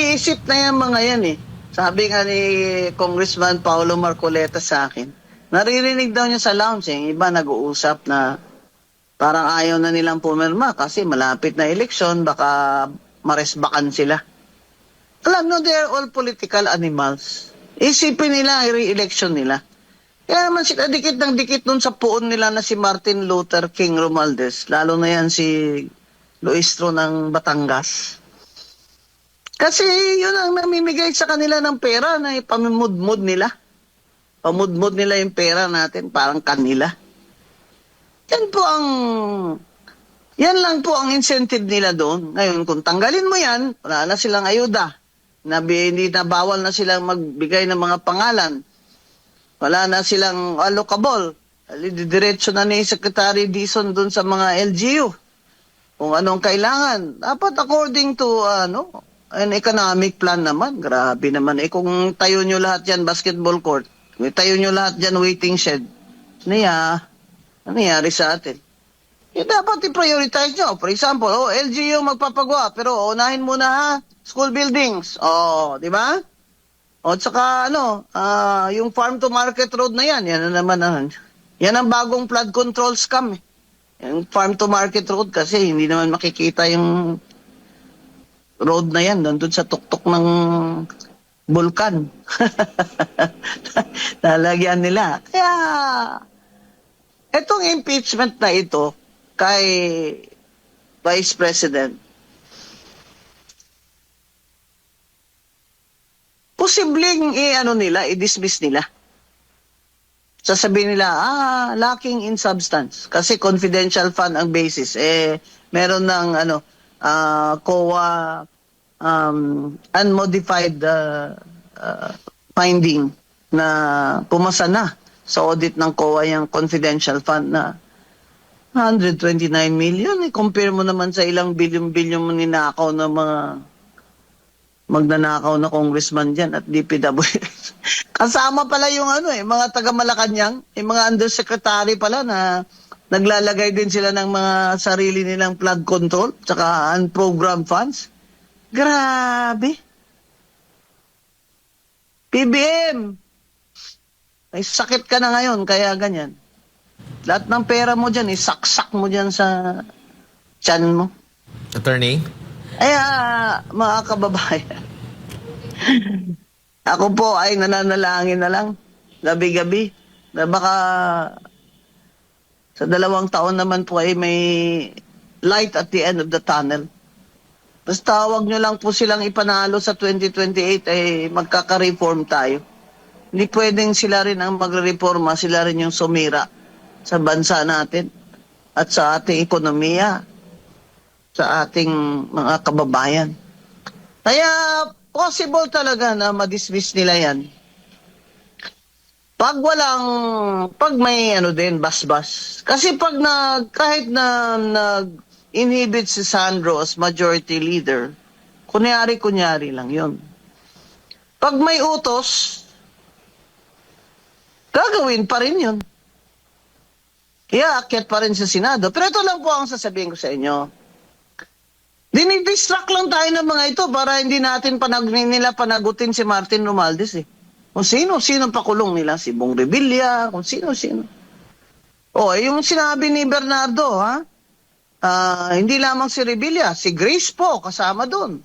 nag-iisip na yan mga yan eh. Sabi nga ni Congressman Paulo Marcoleta sa akin, naririnig daw niya sa lounge eh, iba nag-uusap na parang ayaw na nilang pumirma kasi malapit na eleksyon, baka maresbakan sila. Alam no, they're all political animals. Isipin nila ang re-election nila. Kaya naman sila dikit ng dikit dun sa puon nila na si Martin Luther King Romualdez, lalo na yan si Luistro ng Batangas. Kasi yun ang namimigay sa kanila ng pera na ipamimudmud nila. Pamudmud nila yung pera natin, parang kanila. Yan lang po ang incentive nila doon. Ngayon, kung tanggalin mo yan, wala na silang ayuda. Hindi na bawal na silang magbigay ng mga pangalan. Wala na silang allocable. Diretso na ni Secretary Dizon doon sa mga LGU. Kung anong kailangan. Dapat according to an economic plan naman. Grabe naman. Kung tayo nyo lahat yan, basketball court. Kung tayo nyo lahat yan, waiting shed. Ano nangyari sa atin? Dapat i-prioritize nyo. For example, LGU magpapagawa, pero unahin muna ha, school buildings. Di ba? Tsaka yung farm to market road na yan, yan ang bagong flood control scam eh. Yung farm to market road kasi hindi naman makikita yung road na yan doon sa tuktok ng bulkan. Lalagyan nila. Kaya, itong impeachment na ito kay Vice President, posibleng i-dismiss nila. Sasabihin nila, lacking in substance. Kasi confidential fund ang basis. Meron ng COA unmodified finding na pumasa na sa audit ng COA yung confidential fund na 129 million. Compare mo naman sa ilang bilyon-bilyon mo ninakaw na mga magnanakaw na congressman dyan at DPWH. Kasama pala yung mga taga-Malacanang, yung mga undersecretary pala na naglalagay din sila ng mga sarili nilang flood control tsaka unprogrammed funds. Grabe. PBM, may sakit ka na ngayon, kaya ganyan. Lahat ng pera mo dyan, isaksak mo dyan sa tiyan mo. Attorney? Mga kababayan, ako po ay nananalangin na lang, gabi-gabi, na baka sa 2 taon naman po ay may light at the end of the tunnel. Basta wag nyo lang po silang ipanalo sa 2028 ay magkaka-reform tayo. Hindi pwedeng sila rin ang magre-reforma, sila rin yung sumira sa bansa natin at sa ating ekonomiya, sa ating mga kababayan. Kaya possible talaga na ma-dismiss nila yan. Pag may basbas. Kasi kahit na nag-inhibit si Sandro as majority leader, kunyari lang yun. Pag may utos, gagawin pa rin yun. Aakyat pa rin sa Senado. Pero ito lang po ang sasabihin ko sa inyo. Dinidistract lang tayo ng mga ito para hindi natin nila panagutin si Martin Romualdez eh. Kung sino pakulong nila, si Bong Revilla, kung sino. Yung sinabi ni Bernardo, hindi lamang si Revilla, si Grace po kasama doon.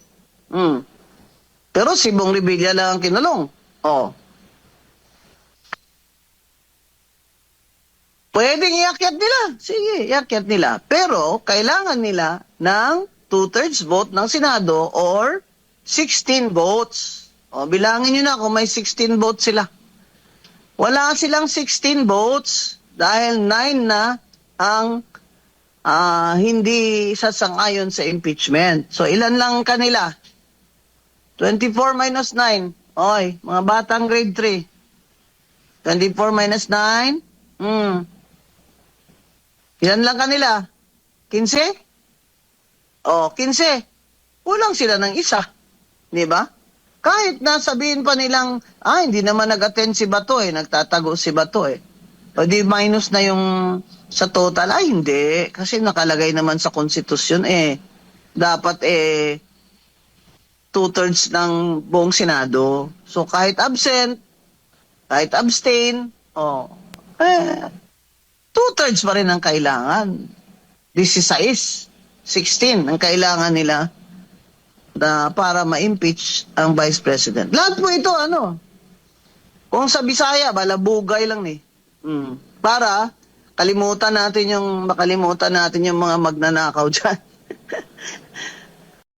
Pero si Bong Revilla lang ang kinulong. Pwedeng iakyat nila. Sige, iakyat nila. Pero kailangan nila ng 2/3 vote ng Senado or 16 votes. Bilangin nyo na kung may 16 votes sila. Wala silang 16 votes dahil 9 na ang hindi sasang-ayon sa impeachment. So, ilan lang kanila? 24 minus 9. Mga batang grade 3. 24 minus 9. Ilan lang kanila? 15? 15. Kulang sila ng isa. Di ba? Kahit nasabihin pa nilang, hindi naman nag-attend si Bato nagtatago si Bato O di minus na yung sa total. Hindi. Kasi nakalagay naman sa konstitusyon dapat 2/3 ng buong Senado. So kahit absent, kahit abstain, 2/3 pa rin ang kailangan. 16, 16 ang kailangan nila para ma-impeach ang Vice President. Lahat po ito, kung sa Bisaya, balabugay lang eh. Para makalimutan natin yung mga magnanakaw dyan.